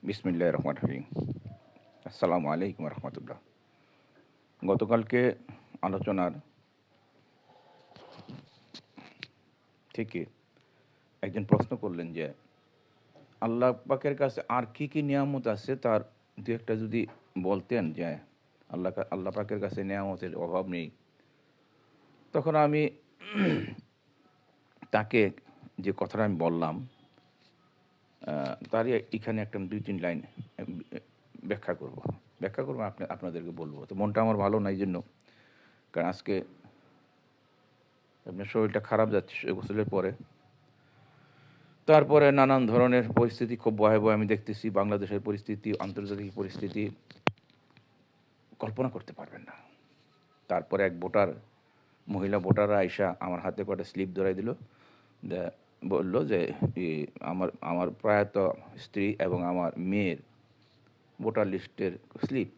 বিসমিল্লাহির রহমানির রহিম। আসসালামু আলাইকুম রহমতুল্লাহ। গতকালকে আলোচনার থেকে একজন প্রশ্ন করলেন যে আল্লাহ পাকের কাছে আর কি কি নিয়ামত আছে তার দু একটা যদি বলতেন যে আল্লাহ পাকের কাছে নিয়ামতের অভাব নেই, তখন আমি তাকে যে কথাটা আমি বললাম তারই এখানে একটা 2-3 লাইন ব্যাখ্যা করবো আপনাদেরকে বলবো। তো মনটা আমার ভালো না, এই জন্য, কারণ আজকে আপনার শরীরটা খারাপ যাচ্ছে গোসলের পরে। তারপরে নানান ধরনের পরিস্থিতি খুব ভয়াবহ আমি দেখতেছি। বাংলাদেশের পরিস্থিতি, আন্তর্জাতিক পরিস্থিতি কল্পনা করতে পারবেন না। তারপরে এক মহিলা ভোটাররা আইসা আমার হাতে কটা স্লিপ ধরাই দিল, বলল যে আমার আমার প্রয়াত স্ত্রী এবং আমার মেয়ের ভোটার লিস্টের স্লিপ,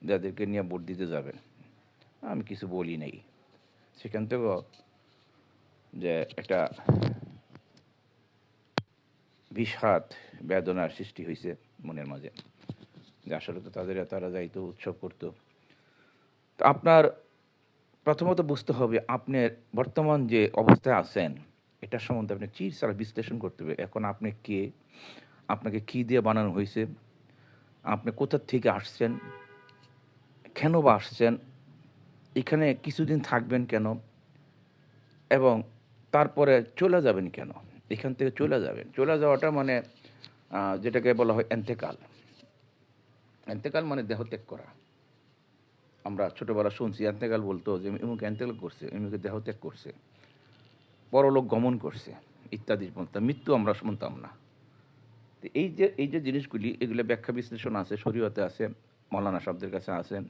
যাদেরকে নিয়ে ভোট দিতে যাবেন। আমি কিছু বলি নাই। সেখান থেকেও যে একটা বিষাদ বেদনার সৃষ্টি হয়েছে মনের মাঝে, যে আসলে তো তারা যাইতো, উৎসব করতো। তো আপনার প্রথমত বুঝতে হবে আপনার বর্তমান যে অবস্থায় আছেন এটার সম্বন্ধে আপনি চিরসারা বিশ্লেষণ করতে হবে। এখন আপনি কে, আপনাকে কী দিয়ে বানানো হয়েছে, আপনি কোথা থেকে আসছেন, কেন বা আসছেন, এখানে কিছুদিন থাকবেন কেন, এবং তারপরে চলে যাবেন কেন। এখান থেকে চলে যাওয়াটা মানে যেটাকে বলা হয় এন্তেকাল। এন্তেকাল মানে দেহত্যাগ করা। আমরা ছোটোবেলা শুনছি এন্তেকাল বলতো যে এমুক এন্তেকাল করছে, এমুকে দেহত্যাগ করছে, পরলোক গমন করছে ইত্যাদি বলতাম। মৃত্যু আমরা শুনতাম না। তো এই যে জিনিসগুলি, এগুলো ব্যাখ্যা বিশ্লেষণ আছে, শরীয়তে আছে, মৌলানা শব্দের কাছে আছেন,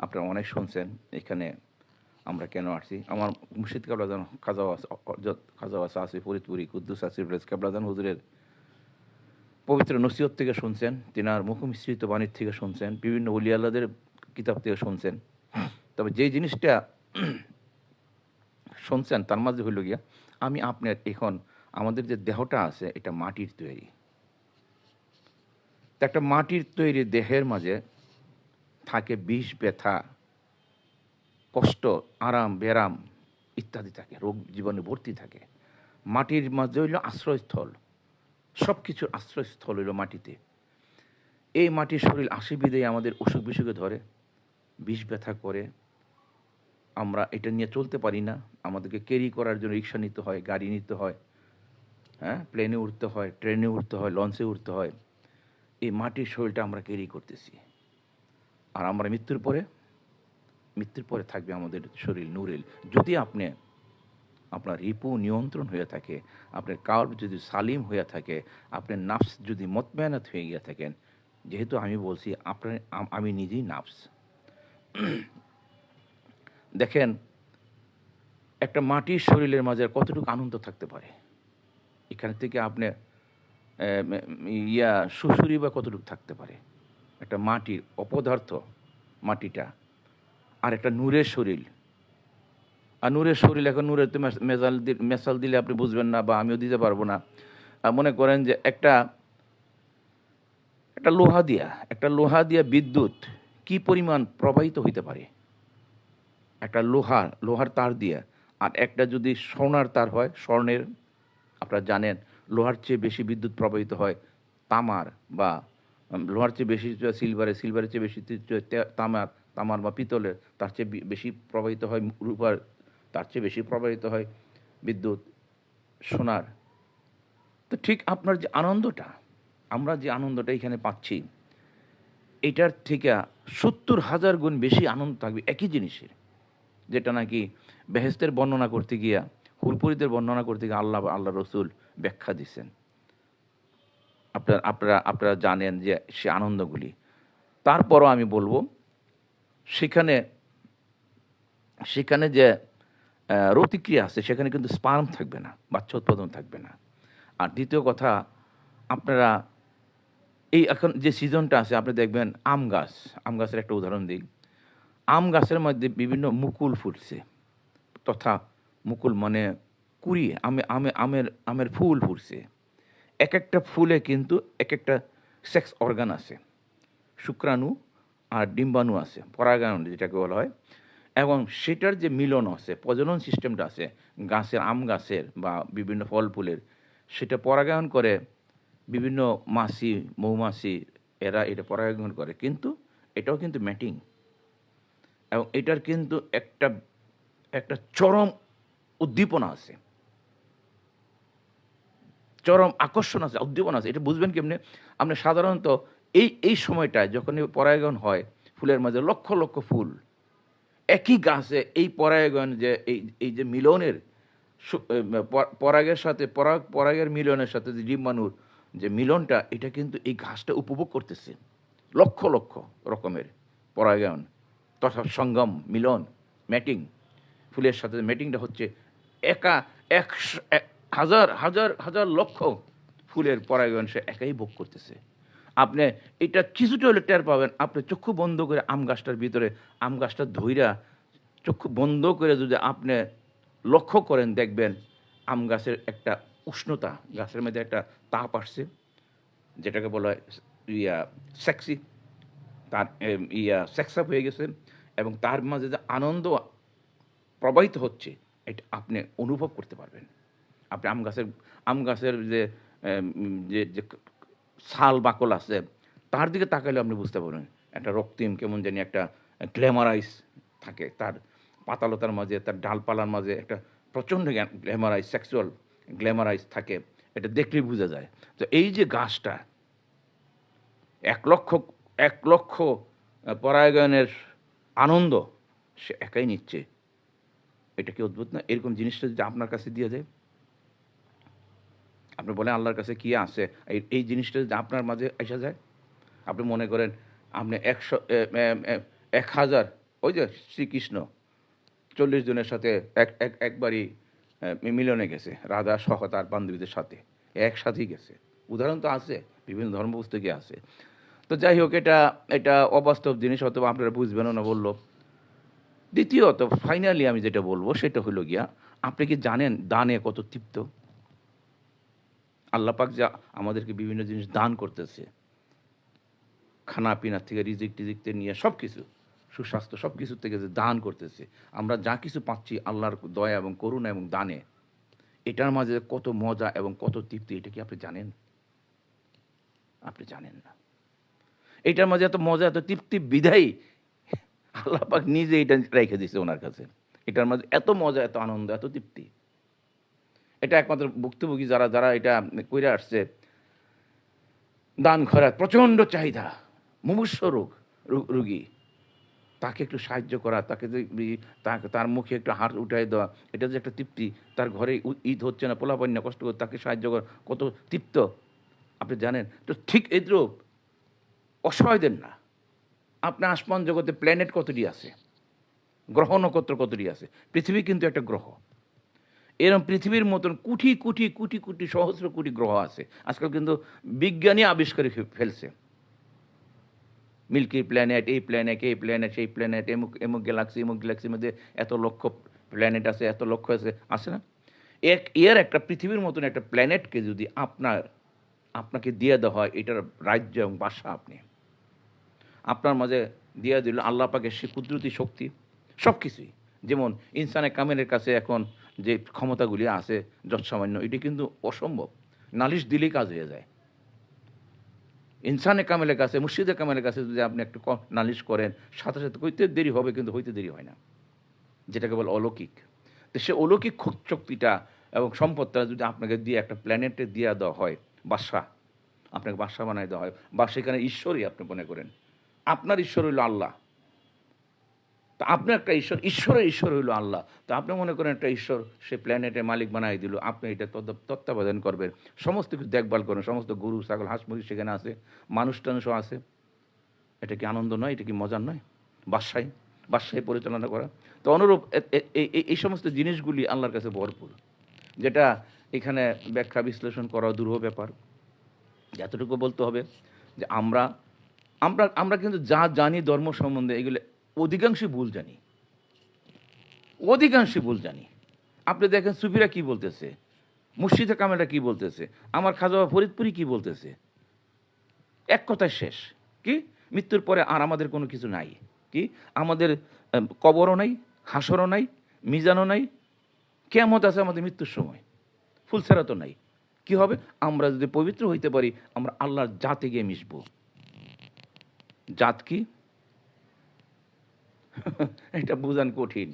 আপনারা অনেক শুনছেন। এখানে আমরা কেন আসছি, আমার মুর্শিদ কাবলাজান খাজা আসি ফরিদপুরি কুদ্দুস আসিফ রেজ কাবলাজান হুজুরের পবিত্র নসিহত থেকে শুনছেন, তিনার মুখমিশ্রিত বাণীর থেকে শুনছেন, বিভিন্ন ওলি আল্লাহদের কিতাব থেকে শুনছেন। তবে যে জিনিসটা শুনছেন তার মাঝে হইল গিয়া, আমি আপনার এখন আমাদের যে দেহটা আছে এটা মাটির তৈরি। তো একটা মাটির তৈরি দেহের মাঝে থাকে বিষ, ব্যথা, কষ্ট, আরাম, বেরাম ইত্যাদি থাকে, রোগ জীবনে ভর্তি থাকে। মাটির মাঝে হইল আশ্রয়স্থল, সব কিছুর আশ্রয়স্থল হইল মাটিতে। এই মাটির শরীর আসে বিদেয় আমাদের অসুখ বিসুখে ধরে, বিষ ব্যথা করে, আমরা এটা নিয়ে চলতে পারি না। আমাদেরকে ক্যারি করার জন্য রিক্সা নিতে হয়, গাড়ি নিতে হয়, হ্যাঁ, প্লেনে উঠতে হয়, ট্রেনে উঠতে হয়, লঞ্চে উঠতে হয়। এই মাটির শরীরটা আমরা ক্যারি করতেছি। আর আমরা মৃত্যুর পরে থাকবে আমাদের শরীর নূরেল। যদি আপনার রিপু নিয়ন্ত্রণ হয়ে থাকে, আপনার কাল্ব যদি সালিম হয়ে থাকে, আপনার নাফস যদি মতমেয়ানাত হয়ে গিয়ে থাকেন, যেহেতু আমি বলছি আমি নিজেই নাফস। দেখেন, একটা মাটির শরীরের মাঝে কতটুকু আনন্দ থাকতে পারে। এখান থেকে আপনি সুসুরি বা কতটুকু থাকতে পারে। একটা মাটির অপদার্থ মাটিটা, আর একটা নূরের শরীর। আর নূরের শরীর, এখন নূরের তো মেসাল দিলে আপনি বুঝবেন না, বা আমিও দিতে পারবো না। মনে করেন যে একটা লোহা দিয়া বিদ্যুৎ কি পরিমাণ প্রবাহিত হইতে পারে, একটা লোহার তার দিয়ে। আর একটা যদি সোনার তার হয়, স্বর্ণের, আপনারা জানেন লোহার চেয়ে বেশি বিদ্যুৎ প্রবাহিত হয় তামার, বা লোহার চেয়ে বেশি সিলভারের চেয়ে বেশি তামার বা পিতলের, তার চেয়ে বেশি প্রবাহিত হয় রূপার, তার চেয়ে বেশি প্রবাহিত হয় বিদ্যুৎ সোনার। তো ঠিক আপনার যে আনন্দটা, আমরা যে আনন্দটা এখানে পাচ্ছি, এটার থেকে 70,000 গুণ বেশি আনন্দ থাকবে একই জিনিসের, যেটা নাকি বেহেস্তের বর্ণনা করতে গিয়া, হুরপুরিদের বর্ণনা করতে গিয়ে আল্লাহ রসুল ব্যাখ্যা দিচ্ছেন। আপনারা জানেন যে সে আনন্দগুলি। তারপরও আমি বলবো, সেখানে সেখানে যে রতিক্রিয়া আছে, সেখানে কিন্তু স্পার্ম থাকবে না, বাচ্চা উৎপাদন থাকবে না। আর দ্বিতীয় কথা, আপনারা এই এখন যে সিজনটা আছে, আপনি দেখবেন আম গাছের একটা উদাহরণ দিই। আম গাছের মধ্যে বিভিন্ন মুকুল ফুটছে, তথা মুকুল মানে কুড়ি, আমের ফুল ফুটছে। এক একটা ফুলে কিন্তু এক একটা সেক্স অর্গান আছে, শুক্রাণু আর ডিম্বাণু আছে, পরাগায়ন যেটাকে বলা হয়, এবং সেটার যে মিলন আছে, প্রজনন সিস্টেমটা আছে গাছের, আম গাছের বা বিভিন্ন ফল ফুলের, সেটা পরাগায়ন করে বিভিন্ন মাছি, মৌমাছি, এরা এটা পরাগায়ন করে। কিন্তু এটাও কিন্তু ম্যাটিং, এবং এটার কিন্তু একটা একটা চরম উদ্দীপনা আছে, চরম আকর্ষণ আছে, উদ্দীপনা আছে। এটা বুঝবেন কেমনে? আপনি সাধারণত এই সময়টায় যখন পরাগায়ন হয়, ফুলের মাঝে লক্ষ লক্ষ ফুল একই গাছে, এই পরাগায়ন যে এই যে মিলনের পরাগের সাথে পরাগের মিলনের সাথে যে ডিম্বাণুর যে মিলনটা, এটা কিন্তু এই ঘাসটা উপভোগ করতেছে। লক্ষ লক্ষ রকমের পরাগায়ন তথা সঙ্গম, মিলন, ম্যাটিং, ফুলের সাথে ম্যাটিংটা হচ্ছে হাজার হাজার হাজার লক্ষ ফুলের পরাগায়ন সে একাই ভোগ করতেছে। আপনি এটা কিছুটা হলে টের পাবেন, আপনি চক্ষু বন্ধ করে আম গাছটার ভিতরে, আম গাছটা ধইরা চক্ষু বন্ধ করে যদি আপনি লক্ষ্য করেন, দেখবেন আম গাছের একটা উষ্ণতা, গাছের মধ্যে একটা তাপ আসছে, যেটাকে বলা হয় সেক্সি, তার সেক্স আপ হয়ে গেছে, এবং তার মাঝে যে আনন্দ প্রবাহিত হচ্ছে, এটা আপনি অনুভব করতে পারবেন। আপনি আম গাছের যে যে যে ছাল বাকল আছে, তার দিকে তাকালে আপনি বুঝতে পারবেন একটা রক্তিম, কেমন জানি একটা গ্ল্যামারাইজ থাকে তার পাতালতার মাঝে, তার ডালপালার মাঝে একটা প্রচণ্ড গ্ল্যামারাইজ, সেক্সুয়াল গ্ল্যামারাইজ থাকে, এটা দেখলেই বোঝা যায়। তো এই যে গাছটা এক লক্ষ পরাগায়নের আনন্দ সে একাই নিচ্ছে, এটা কি অদ্ভুত না? এরকম জিনিসটা যদি আপনার কাছে দিয়ে যায়, আপনি বলেন আল্লাহর কাছে কী আছে, এই জিনিসটা যদি আপনার মাঝে এসে যায়, আপনি মনে করেন আপনি 1000, ওই যে শ্রীকৃষ্ণ 40 জনের সাথে একবারই মিলনে গেছে, রাধা সহ তার বান্ধবীদের সাথে একসাথেই গেছে। উদাহরণ তো আছে, বিভিন্ন ধর্মপুস্তকে আছে। তো যাই হোক, এটা অবাস্তব জিনিস, হয়তো আপনারা বুঝবেনও না বললো। দ্বিতীয়ত ফাইনালি আমি যেটা বলবো সেটা হলো গিয়া, আপনি কি জানেন দানে কত তৃপ্ত? আল্লাহ পাক যা আমাদেরকে বিভিন্ন জিনিস দান করতেছে, খানা পিনা থেকে রিজিক টিজিক থেকে নিয়ে সব কিছু, সুস্বাস্থ্য সব কিছুর থেকে যে দান করতেছে, আমরা যা কিছু পাচ্ছি আল্লাহর দয়া এবং করুণা এবং দানে, এটার মাঝে কত মজা এবং কত তৃপ্তি, এটা কি আপনি জানেন? আপনি জানেন না। এটার মাঝে এত মজা, এত তৃপ্তি বিধায়ী আল্লাহ পাক নিজে এটা রেখে দিয়েছে ওনার কাছে। এটার মাঝে এত মজা, এত আনন্দ, এত তৃপ্তি, এটা একমাত্র ভুক্তভোগী যারা যারা এটা কইরা আসছে, দান খয়রাত, প্রচণ্ড চাহিদা, মুমূর্ষ রুগী, তাকে একটু সাহায্য করা, তাকে তার মুখে একটু হাত উঠাই দেওয়া, এটা যে একটা তৃপ্তি। তার ঘরে ঈদ হচ্ছে না, পোলাপান্য কষ্ট করে তাকে সাহায্য করা, কত তৃপ্ত আপনি জানেন? তো ঠিক এদ্রুপ অসহায়দের না, আপনার আসমান জগতে প্ল্যানেট কতটি আছে, গ্রহ নক্ষত্র কতটি আছে, পৃথিবী কিন্তু একটা গ্রহ। এরকম পৃথিবীর মতন কোটি কোটি কোটি কোটি সহস্র কোটি গ্রহ আছে। আজকাল কিন্তু বিজ্ঞানী আবিষ্কারে ফেলছে, মিল্কি প্ল্যানেট, এই প্ল্যানেট, এই প্ল্যানেট, সেই প্ল্যানেট, এমুক গ্যালাক্সির মধ্যে এত লক্ষ প্ল্যানেট আছে, এত লক্ষ আছে না? এর একটা পৃথিবীর মতন একটা প্ল্যানেটকে যদি আপনাকে দিয়ে দেওয়া হয়, এটার রাজ্য এবং বাসা আপনার মাঝে দিয়ে দিল আল্লাহ পাকের সে কুদরতি শক্তি, সব কিছুই। যেমন ইনসানে কামেলের কাছে এখন যে ক্ষমতাগুলি আছে যৎসামান্য, এটি কিন্তু অসম্ভব, নালিশ দিলেই কাজ হয়ে যায়। ইনসানে কামেলের কাছে, মুর্শিদে কামেলের কাছে যদি আপনি একটু নালিশ করেন, সাথে সাথে হইতে দেরি হবে, কিন্তু হইতে দেরি হয় না, যেটাকে বলে অলৌকিক। তো সে অলৌকিক শক্তিটা এবং সম্পদটা যদি আপনাকে দিয়ে একটা প্ল্যানেটে দিয়ে দেওয়া হয়, বাদশা, আপনাকে বাদশা বানায় দেওয়া হয়, বা সেখানে ঈশ্বরই আপনি মনে করেন, আপনার ঈশ্বর হইল আল্লাহ, তা আপনার একটা ঈশ্বরের ঈশ্বর হইল আল্লাহ, তো আপনি মনে করেন একটা ঈশ্বর সে প্ল্যানেটের মালিক বানাই দিল, আপনি এটা তত্ত্বাবধান করবেন, সমস্ত কিছু দেখভাল করবেন, সমস্ত গরু ছাগল হাঁস মুরগি সেখানে আছে, মানুষ টানুষও আছে। এটা কি আনন্দ নয়? এটা কি মজার নয়? বাদশাহী পরিচালনা করা। তো অনুরূপ এই সমস্ত জিনিসগুলি আল্লাহর কাছে ভরপুর, যেটা এখানে ব্যাখ্যা বিশ্লেষণ করা দুরূহ ব্যাপার। এতটুকু বলতে হবে যে আমরা আমরা আমরা কিন্তু যা জানি ধর্ম সম্বন্ধে, এগুলো অধিকাংশই ভুল জানি, অধিকাংশই ভুল জানি। আপনি দেখেন সুফিরা কি বলতেছে, মুর্শিদে কামেলরা কি বলতেছে, আমার খাজা ফরিদপুরি কি বলতেছে, এক কথায় শেষ। কি? মৃত্যুর পরে আর আমাদের কোনো কিছু নাই। কি? আমাদের কবরও নাই, হাসরও নাই, মিজানও নাই, কিয়ামত আছে আমাদের মৃত্যুর সময়, ফুলসেরা তো নাই। কি হবে? আমরা যদি পবিত্র হইতে পারি, আমরা আল্লাহর জাতে গিয়ে মিশব। জাত কি? এটা বুঝান কঠিন,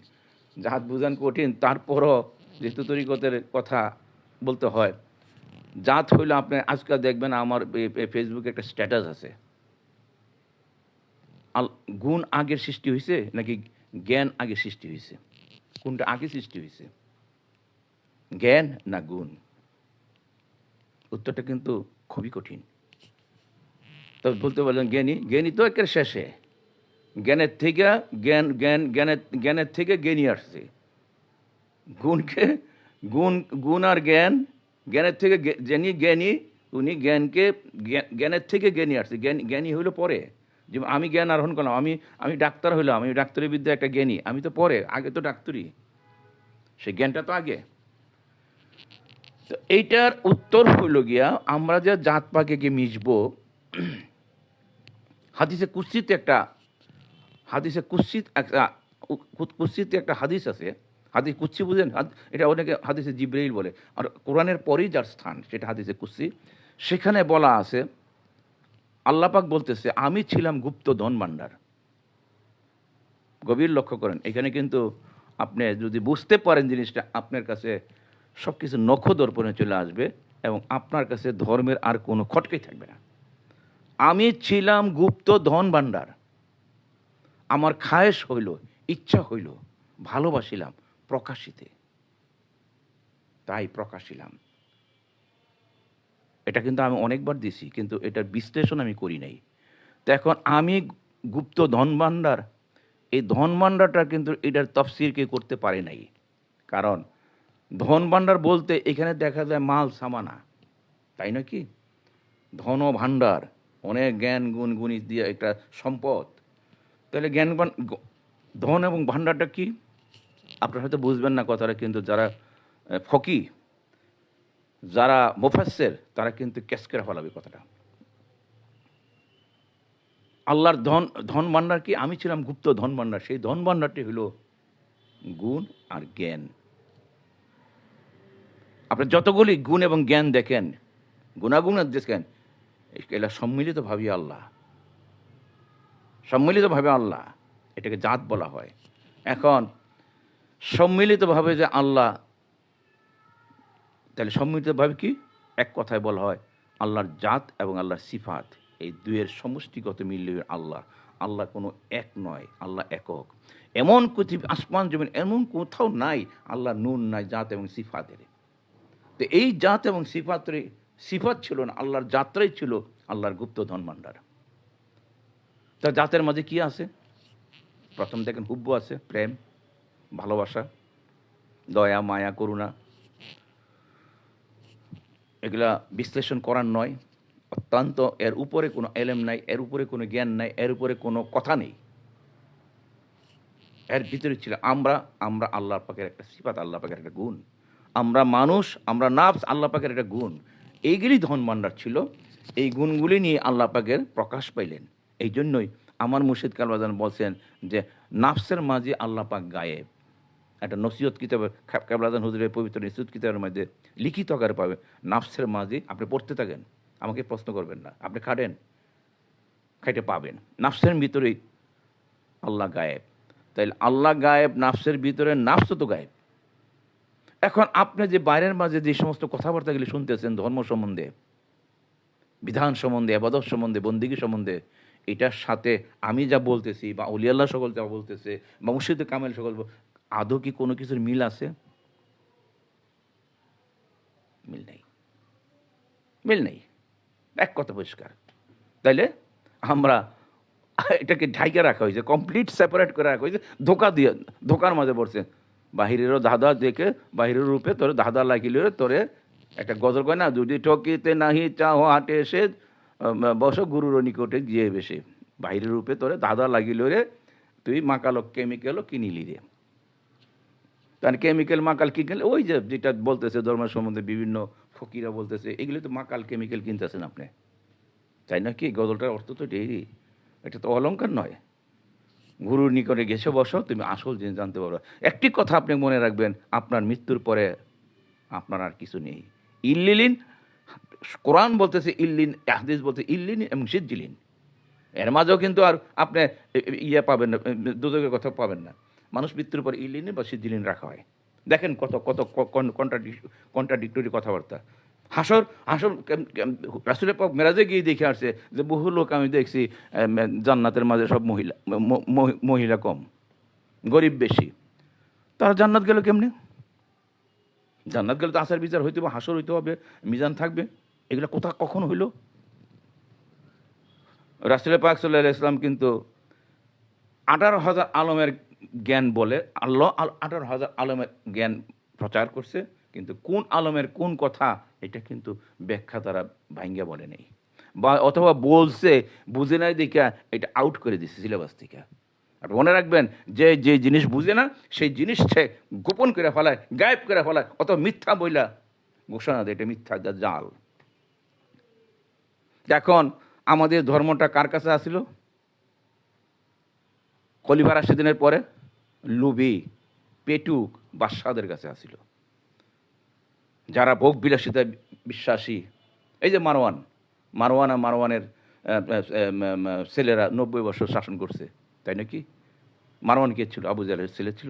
জাত বুঝান কঠিন, তারপরও যেহেতু তরিকতের কথা বলতে হয়। জাত হইল, আপনি আজকাল দেখবেন আমার ফেসবুকে একটা স্ট্যাটাস আছে, গুণ আগের সৃষ্টি হয়েছে নাকি জ্ঞান আগে সৃষ্টি হয়েছে? কোনটা আগে সৃষ্টি হয়েছে, জ্ঞান না গুণ? উত্তরটা কিন্তু খুবই কঠিন। তবে বলতে পারলেন জ্ঞানী, জ্ঞানী তো একের শেষে, জ্ঞানের থেকে জ্ঞানের থেকে জ্ঞানী আসছে। গুণকে গুণ আর জ্ঞানের থেকে যিনি জ্ঞানী, উনি জ্ঞানের থেকে জ্ঞানী আসছে। জ্ঞানী হইল পরে। যেমন আমি জ্ঞান আরোহণ করলাম, আমি ডাক্তার হইলাম, আমি ডাক্তারি বিদ্যা একটা জ্ঞানী, আমি তো পরে, আগে তো ডাক্তারি, সেই জ্ঞানটা তো আগে। তো এইটার উত্তর হইল গিয়া, আমরা যে জাত পাকে গিয়ে মিশব, হাদিসে কুৎসিতে একটা হাদিস আছে। হাদিস কুৎসি বুঝেন? এটা অনেকে হাদিসে জিব্রাইল বলে, আর কোরআনের পরেই যার স্থান সেটা হাদিসে কুৎসি। সেখানে বলা আছে, আল্লাহ পাক বলতেছে, আমি ছিলাম গুপ্ত ধন ভাণ্ডার। গভীর লক্ষ্য করেন, এখানে কিন্তু আপনি যদি বুঝতে পারেন জিনিসটা, আপনার কাছে সব কিছু নখদর্পণে চলে আসবে এবং আপনার কাছে ধর্মের আর কোনো খটকাই থাকবে না। আমি ছিলাম গুপ্ত ধন ভাণ্ডার, আমার খায়েশ হইল, ইচ্ছা হইল, ভালোবাসিলাম প্রকাশিতে, তাই প্রকাশিলাম। এটা কিন্তু আমি অনেকবার দিছি, কিন্তু এটার বিশ্লেষণ আমি করি নাই। তো এখন আমি গুপ্ত ধন ভাণ্ডার, এই ধন ভাণ্ডারটা কিন্তু এটার তফসির কে করতে পারে নাই। কারণ ধন ভাণ্ডার বলতে এখানে দেখা যায় মাল সামানা, তাই না? কি ধন ভাণ্ডার, অনেক জ্ঞান গুণ গুণিত দিয়ে একটা সম্পদ। তাহলে ধন এবং ভাণ্ডারটা কি? আপনারা হয়তো বুঝবেন না কথাটা, কিন্তু যারা ফকি, যারা মুফাসসির, তারা কিন্তু ক্যাচ করে ফেলাবে কথাটা। আল্লাহর ধন ভাণ্ডার কি? আমি ছিলাম গুপ্ত ধন ভাণ্ডার। সেই ধন ভাণ্ডারটি হলো গুণ আর জ্ঞান। আপনি যতগুলি গুণ এবং জ্ঞান দেখেন, গুণাগুণ দেখেন, এগুলা সম্মিলিতভাবে আল্লাহ, সম্মিলিতভাবে আল্লাহ, এটাকে জাত বলা হয়। এখন সম্মিলিতভাবে যে আল্লাহ, তাহলে সম্মিলিতভাবে কি? এক কথায় বলা হয় আল্লাহর জাত এবং আল্লাহর সিফাত, এই দুয়ের সমষ্টিগত মিলিয়ে আল্লাহ। আল্লাহ কোনো এক নয়, আল্লাহ একক। এমন পৃথিবী, আসমান জমিন এমন কোথাও নাই আল্লাহ নুন নাই জাত এবং সিফাতের। তো এই জাত এবং সিফাত ছিল না, আল্লাহর জাতটাই ছিল আল্লাহর গুপ্ত ধন ভাণ্ডার। তা জাতের মাঝে কি আছে? প্রথম দেখেন হুব্বু আছে, প্রেম, ভালোবাসা, দয়া, মায়া, করুণা। এগুলা বিশ্লেষণ করার নয়, অত্যন্ত। এর উপরে কোনো এলেম নাই, এর উপরে কোনো জ্ঞান নাই, এর উপরে কোনো কথা নেই। এর ভিতরে ছিল আমরা আল্লাহ পাকের একটা সিফাত, আল্লাহ পাকের একটা গুণ। আমরা মানুষ, আমরা নাফস, আল্লাহ পাকের একটা গুণ। এইগুলি ধন ভাণ্ডার ছিল। এই গুণগুলি নিয়ে আল্লাহ পাকের প্রকাশ পাইলেন। এই জন্যই আমার মুর্শিদ কালবাজান বলছেন যে নাফসের মাঝে আল্লাহ পাক গায়েব। একটা নসিহত কিতাবের, কাবলাদান হুজুরের পবিত্র নসিহত কিতাবের মধ্যে লিখিত আকারে পাবে, নাফসের মাঝে। আপনি পড়তে থাকেন, আমাকে প্রশ্ন করবেন না, আপনি খাইতে পাবেন। নাফসের ভিতরেই আল্লাহ গায়েব। তাইলে আল্লাহ গায়েব, নাফসের ভিতরে, নাফস তো গায়েব। এখন আপনি যে বাইরের মাঝে যে সমস্ত কথাবার্তাগুলি শুনতেছেন ধর্ম সম্বন্ধে, বিধান সম্বন্ধে, ইবাদত সম্বন্ধে, বন্দিগি সম্বন্ধে, এটার সাথে আমি যা বলতেছি, বা অলিয়াল্লাহ সকল যা বলতেছে, বা মুর্শিদে কামেল সকল, আদৌ কি কোনো কিছুর মিল আছে? মিল নেই, মিল নেই, এক কথা পরিষ্কার। তাইলে আমরা এটাকে ঢাইকে রাখা হয়েছে, কমপ্লিট সেপারেট করে রাখা হয়েছে, ধোকার মাঝে পড়ছে। বাহিরেরও দাদা দেখে, বাহিরের রূপে তোরে দাদা লাগিল, তোরে একটা গজল কয় না, যদি ঠকিতে নাহি চাও হাটে এসে বস গুরুর নিকটে গিয়ে বেশে। বাহিরের রূপে তোরে দাদা লাগিল রে, তুই মাকাল কেমিক্যাল কিনিলি রে। তার কেমিক্যাল মাকাল কি কিনলে, ওই যে যেটা বলতেছে ধর্মের সম্বন্ধে বিভিন্ন ফকিরা বলতেছে, এগুলি তো মাকাল কেমিক্যাল কিনতেছেন আপনি। তাই না কি? গজলটার অর্থ তো এটাই, এটা তো অলংকার নয়। গুরুর নিকটে গেছে বসো, তুমি আসল জিনিস জানতে পারো। একটি কথা আপনি মনে রাখবেন, আপনার মৃত্যুর পরে আপনার আর কিছু নেই। ইল্লিলিন, কোরআন বলতেছে ইল্লিন, হাদিস বলতে ইল্লিন এবং সিজ্জিলিন। এর মাঝেও কিন্তু আর আপনি ইয়ে পাবেন না, দুদকের কথা পাবেন না। মানুষ মৃত্যুর পর ইল্লিন বা সিজ্জিলিন রাখা হয়। দেখেন কত কত কন্ট্রাডিক্টরি কথাবার্তা। হাসর হাসর রাসূলের পাক মেরাজে গিয়ে দেখে আসছে যে বহু লোক আমি দেখছি জান্নাতের মাঝে সব মহিলা কম, গরিব বেশি। তারা জান্নাত গেল কেমনে? জান্নাত গেলে তো আচার বিচার হইতে হবে, হাসর হইতে হবে, মিজান থাকবে। এগুলো কখন হইল? রাসূল পাক সাল্লাল্লাহু আলাইহি ওয়াসাল্লাম কিন্তু 18,000 আলমের জ্ঞান বলে, আল্লাহ 18,000 আলমের জ্ঞান প্রচার করছে, কিন্তু কোন আলমের কোন কথা এটা কিন্তু ব্যাখ্যা তারা ভাঙ্গা বলে নেই, বা অথবা বলছে বুঝে নাই দেখা এটা আউট করে দিচ্ছে সিলেবাস থেকে। আর মনে রাখবেন, যে যে জিনিস বুঝে না সেই জিনিস সে গোপন করে ফেলায়, গায়েব করে ফেলায়, অথবা মিথ্যা বইলা ঘোষণা দেয় এটা মিথ্যা, জাল। এখন আমাদের ধর্মটা কার কাছে আসিল? খলিফা রাশিদিনের পরে লুবি, পেটুক, বাদশাহদের কাছে আসিল, যারা ভোগ বিলাসিতায় বিশ্বাসী। এই যে মারওয়ানের ছেলেরা 90 বছর শাসন করছে, তাই নাকি? মারওয়ান কে ছিল? আবু জাহেলের ছেলে ছিল।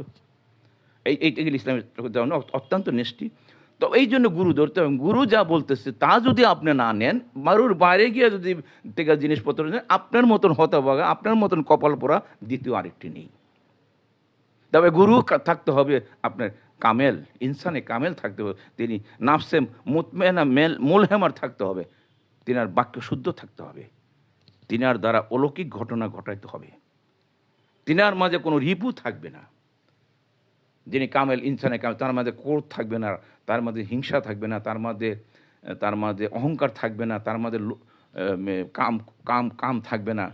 এইগুলি ইসলামের অত্যন্ত নিষ্ঠি। তো এই জন্য গুরু ধরতে হবে। গুরু যা বলতেছে তা যদি আপনি না নেন, মারুর বাইরে গিয়ে যদি থেকে জিনিসপত্র নেন, আপনার মতন হতভাগা, আপনার মতন কপাল পোড়া দ্বিতীয় আরেকটি নেই। তবে গুরু থাকতে হবে আপনার কামেল, ইনসানে কামেল থাকতে হবে। তিনি নাফসে মুতমেনা মুলহেমার থাকতে হবে, তিনার বাক্য শুদ্ধ থাকতে হবে, তিনার দ্বারা অলৌকিক ঘটনা ঘটাইতে হবে, তিনার মাঝে কোনো রিপু থাকবে না। যিনি কামেল, ইনসানে কামেল, তার মাঝে ক্রোধ থাকবে না, তার মাঝে হিংসা থাকবে না, তার মাঝে অহংকার থাকবে না, তার মাঝে কাম কাম কাম থাকবে না,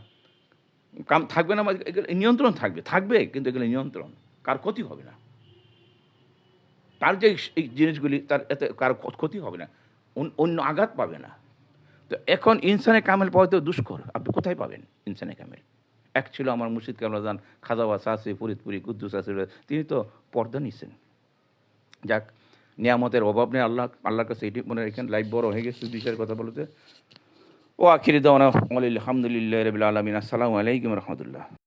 কাম থাকবে না, এগুলো নিয়ন্ত্রণ থাকবে, কিন্তু এগুলো নিয়ন্ত্রণ, কার ক্ষতি হবে না। তার যে এই জিনিসগুলি, তার এতে কারো ক্ষতি হবে না, অন্য আঘাত পাবে না। তো এখন ইনসানে কামেল পাওয়া তো দুষ্কর। আপনি কোথায় পাবেন ইনসানে কামেল? এক ছিল আমার মুর্শিদ কামরাজান খাজাওয়া সাসি ফরিদপুরি কুদ্দুস আসির, তিনি তো পর্দা নিছেন। যাক, নিয়ামতের অভাব নেই, আল্লাহর কাছে এটি মনে রেখেন। লাইভ বড় হয়ে গেছে বিষয়ের কথা বলতে। ও আখিরি দাওয়ানা আলহামদুলিল্লাহ রাব্বিল আলামিন। আসসালামু আলাইকুম রহমতুল্লাহ।